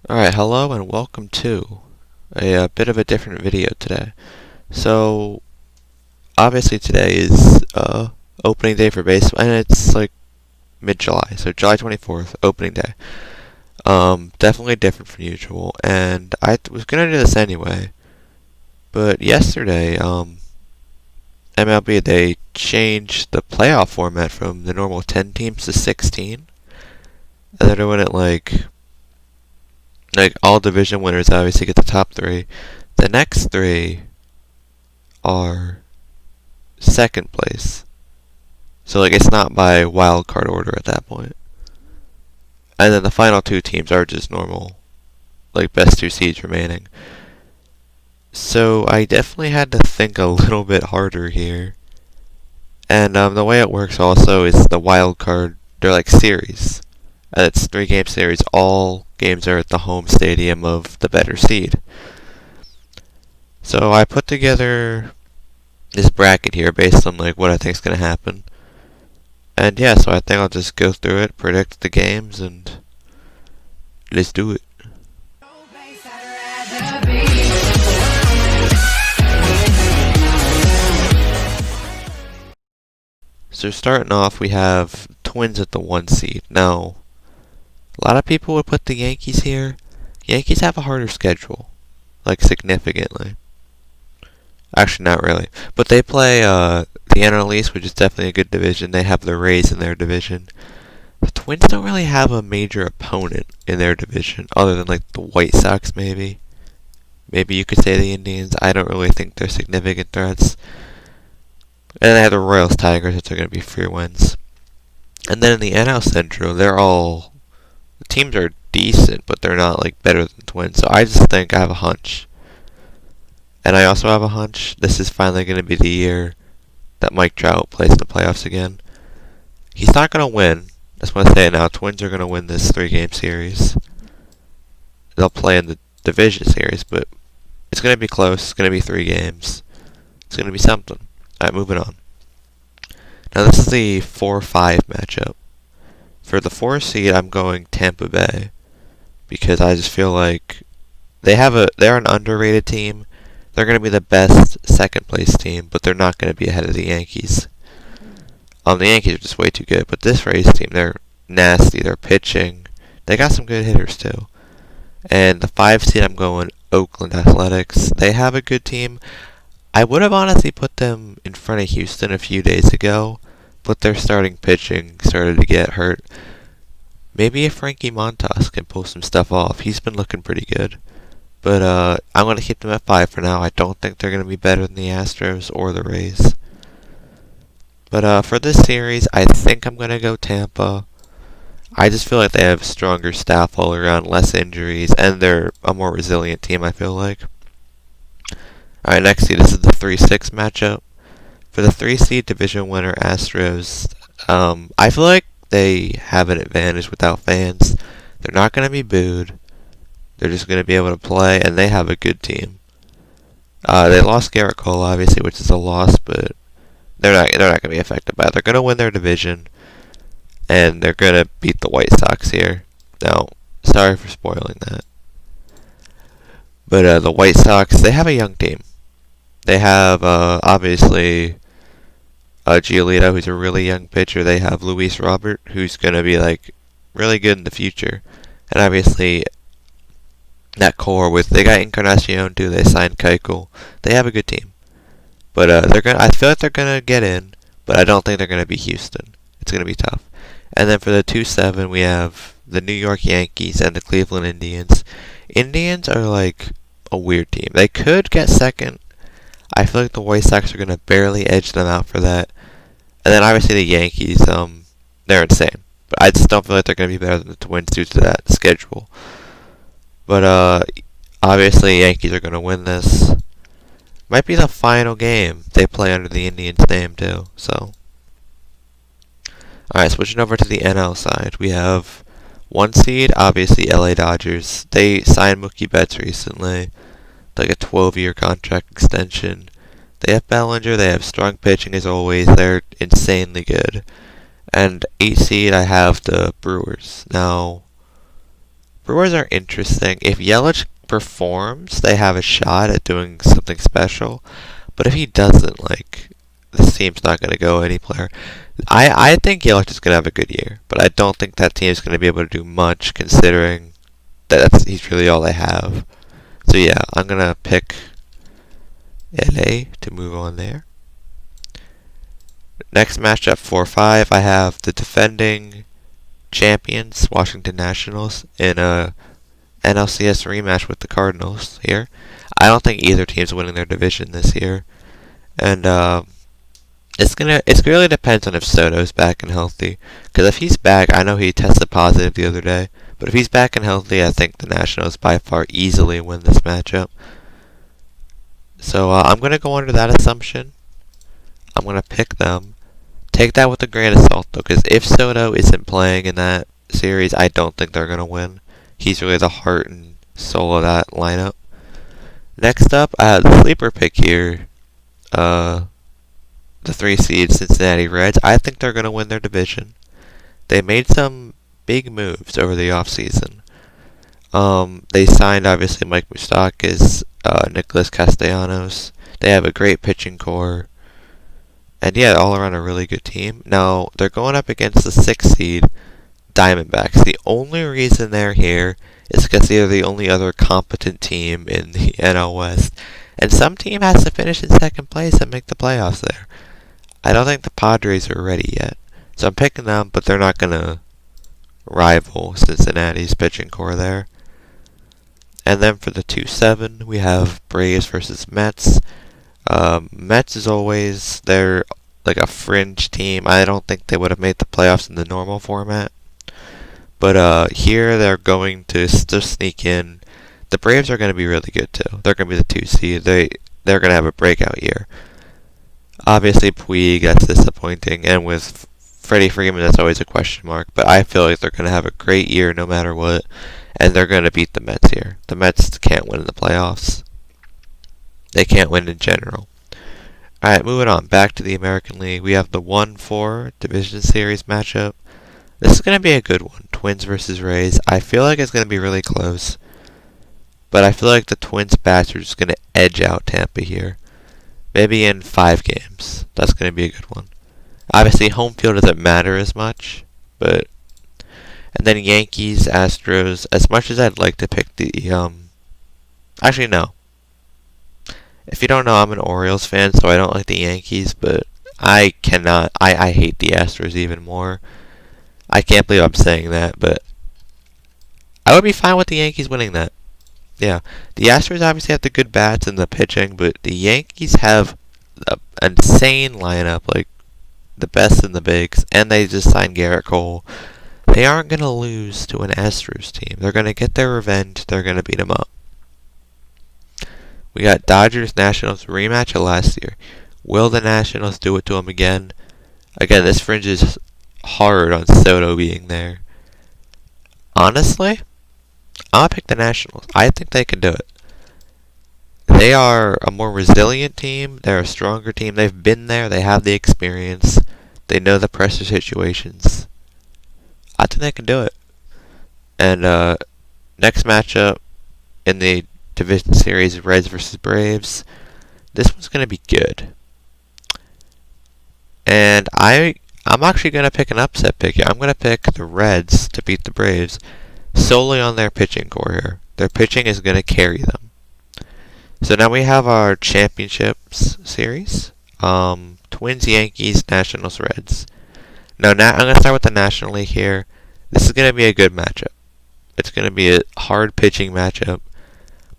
Alright, hello and welcome to a bit of a different video today. So, obviously today is opening day for baseball, and it's like mid-July, so July 24th, opening day. Definitely different from usual, and I was gonna do this anyway, but yesterday, MLB, they changed the playoff format from the normal 10 teams to 16, and they're doing it like all division winners obviously get the top three. The next three are second place. So like it's not by wild card order at that point. And then the final two teams are just normal, like best two seeds remaining. So I definitely had to think a little bit harder here. And the way it works also is the wild card, they're like series. And it's 3-game series. All games are at the home stadium of the better seed. So I put together this bracket here based on like what I think is going to happen. And yeah, so I think I'll just go through it, predict the games, and let's do it. So starting off, we have Twins at the 1 seed. Now, a lot of people would put the Yankees here. Yankees have a harder schedule, like significantly. Actually, not really. But they play the NL East, which is definitely a good division. They have the Rays in their division. The Twins don't really have a major opponent in their division, other than like the White Sox, maybe. Maybe you could say the Indians. I don't really think they're significant threats. And then they have the Royals, Tigers, which are going to be free wins. And then in the NL Central, the teams are decent, but they're not like better than the Twins. So I just think I have a hunch. And I also have a hunch this is finally going to be the year that Mike Trout plays in the playoffs again. He's not going to win. I just want to say it now. Twins are going to win this 3-game series. They'll play in the division series, but it's going to be close. It's going to be 3 games. It's going to be something. Alright, moving on. Now this is the 4-5 matchup. For the 4 seed, I'm going Tampa Bay because I just feel like they're an underrated team. They're going to be the best second place team, but they're not going to be ahead of the Yankees. The Yankees are just way too good, but this Rays team, they're nasty. They're pitching. They got some good hitters too. And the 5 seed, I'm going Oakland Athletics. They have a good team. I would have honestly put them in front of Houston a few days ago, but their starting pitching started to get hurt. Maybe if Frankie Montas can pull some stuff off. He's been looking pretty good. But I'm going to keep them at 5 for now. I don't think they're going to be better than the Astros or the Rays. But for this series, I think I'm going to go Tampa. I just feel like they have stronger staff all around, less injuries, and they're a more resilient team, I feel like. Alright, next seed, this is the 3-6 matchup. For the 3 seed division winner Astros, I feel like they have an advantage without fans. They're not going to be booed. They're just going to be able to play, and they have a good team. They lost Garrett Cole, obviously, which is a loss, but they're not going to be affected by it. They're going to win their division, and they're going to beat the White Sox here. Now, sorry for spoiling that. But the White Sox, they have a young team. They have, obviously, Giolito, who's a really young pitcher. They have Luis Robert, who's going to be, like, really good in the future. And obviously, that core they got Encarnacion too. They signed Keuchel. They have a good team, but I feel like they're gonna get in, but I don't think they're gonna be Houston. It's gonna be tough. And then for the 2-7, we have the New York Yankees and the Cleveland Indians. Indians are like a weird team. They could get second. I feel like the White Sox are gonna barely edge them out for that. And then obviously the Yankees, they're insane. But I just don't feel like they're gonna be better than the Twins due to that schedule. But obviously Yankees are going to win this. Might be the final game they play under the Indians name too. So, alright, switching over to the NL side, we have 1 seed, obviously LA Dodgers. They signed Mookie Betts recently, like a 12-year contract extension. They have Bellinger. They have strong pitching as always. They're insanely good. And 8 seed, I have the Brewers. Now, Brewers are interesting. If Yelich performs, they have a shot at doing something special. But if he doesn't, like, this team's not going to go any player. I think Yelich is going to have a good year, but I don't think that team is going to be able to do much considering that he's really all they have. So yeah, I'm going to pick LA to move on there. Next matchup, 4-5, I have the defending champions, Washington Nationals, in a NLCS rematch with the Cardinals here. I don't think either team's winning their division this year, and it really depends on if Soto's back and healthy. Because if he's back, I know he tested positive the other day, but if he's back and healthy, I think the Nationals by far easily win this matchup. So I'm gonna go under that assumption. I'm gonna pick them. Take that with a grain of salt, though, because if Soto isn't playing in that series, I don't think they're gonna win. He's really the heart and soul of that lineup. Next up, I have the sleeper pick here. The 3 seed Cincinnati Reds. I think they're going to win their division. They made some big moves over the offseason. They signed, obviously, Mike Moustakas, Nicholas Castellanos. They have a great pitching core. And yeah, all around a really good team. Now, they're going up against the 6 seed Diamondbacks. The only reason they're here is because they're the only other competent team in the NL West. And some team has to finish in second place and make the playoffs there. I don't think the Padres are ready yet. So I'm picking them, but they're not going to rival Cincinnati's pitching core there. And then for the 2-7, we have Braves versus Mets. Mets, as always, they're like a fringe team. I don't think they would have made the playoffs in the normal format. But here they're going to still sneak in. The Braves are going to be really good too. They're going to be the 2 seed. They're going to have a breakout year. Obviously, Puig, that's disappointing, and with Freddie Freeman, that's always a question mark. But I feel like they're going to have a great year no matter what, and they're going to beat the Mets here. The Mets can't win in the playoffs. They can't win in general. Alright, moving on. Back to the American League. We have the 1-4 Division Series matchup. This is going to be a good one. Twins versus Rays. I feel like it's going to be really close. But I feel like the Twins bats are just going to edge out Tampa here. Maybe in 5 games. That's going to be a good one. Obviously, home field doesn't matter as much. But... And then Yankees, Astros. As much as I'd like to pick the... Actually, no. If you don't know, I'm an Orioles fan, so I don't like the Yankees. But I cannot... I hate the Astros even more. I can't believe I'm saying that, but... I would be fine with the Yankees winning that. Yeah, the Astros obviously have the good bats and the pitching, but the Yankees have an insane lineup, like the best in the bigs, and they just signed Garrett Cole. They aren't going to lose to an Astros team. They're going to get their revenge. They're going to beat them up. We got Dodgers Nationals rematch of last year. Will the Nationals do it to them again? Again, this fringe is hard on Soto being there. Honestly, I'll pick the Nationals. I think they can do it. They are a more resilient team. They're a stronger team. They've been there. They have the experience. They know the pressure situations. I think they can do it. And next matchup in the division series, Reds versus Braves. This one's going to be good. And I'm actually going to pick an upset pick here. I'm going to pick the Reds to beat the Braves solely on their pitching core here. Their pitching is going to carry them. So now we have our championships series. Twins, Yankees, Nationals, Reds. Now I'm going to start with the National League here. This is going to be a good matchup. It's going to be a hard pitching matchup.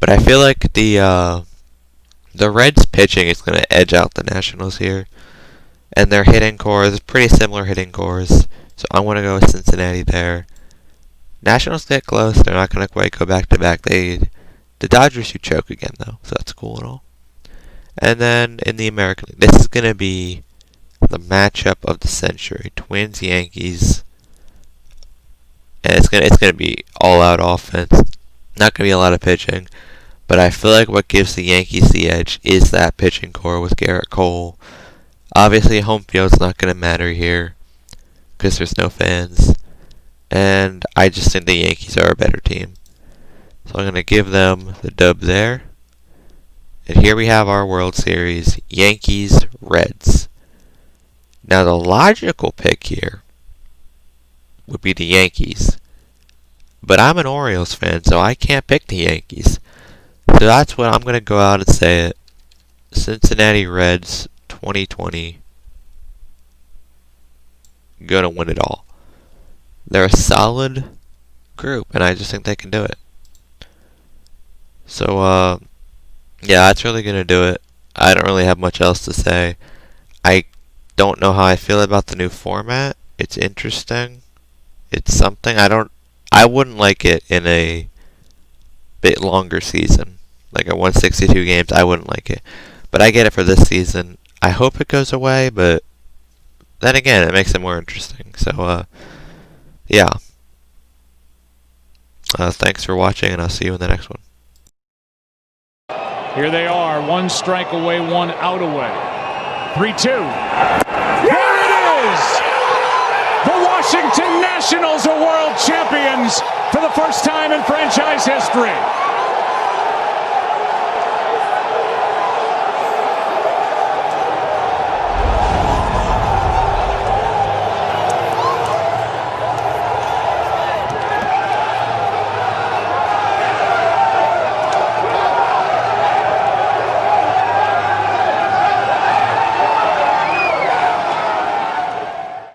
But I feel like the Reds pitching is going to edge out the Nationals here. And their hitting core is pretty similar hitting cores. So I want to go with Cincinnati there. Nationals get close. They're not going to quite go back to back. The Dodgers should choke again though, so that's cool and all. And then in the American League, this is going to be the matchup of the century: Twins, Yankees, and it's gonna be all out offense. Not going to be a lot of pitching, but I feel like what gives the Yankees the edge is that pitching core with Garrett Cole. Obviously, home field's not going to matter here because there's no fans. and I just think the Yankees are a better team. So I'm going to give them the dub there. And here we have our World Series, Yankees-Reds. Now the logical pick here would be the Yankees. But I'm an Orioles fan, so I can't pick the Yankees. So that's what I'm going to go out and say it. Cincinnati Reds 2020. Going to win it all. They're a solid group, and I just think they can do it. So, yeah, that's really going to do it. I don't really have much else to say. I don't know how I feel about the new format. It's interesting. It's something. I wouldn't like it in a bit longer season. Like a 162 games, I wouldn't like it. But I get it for this season. I hope it goes away, but then again, it makes it more interesting. So, yeah. Thanks for watching, and I'll see you in the next one. Here they are, one strike away, one out away. 3-2. There it is! The Washington Nationals are world champions for the first time in franchise history.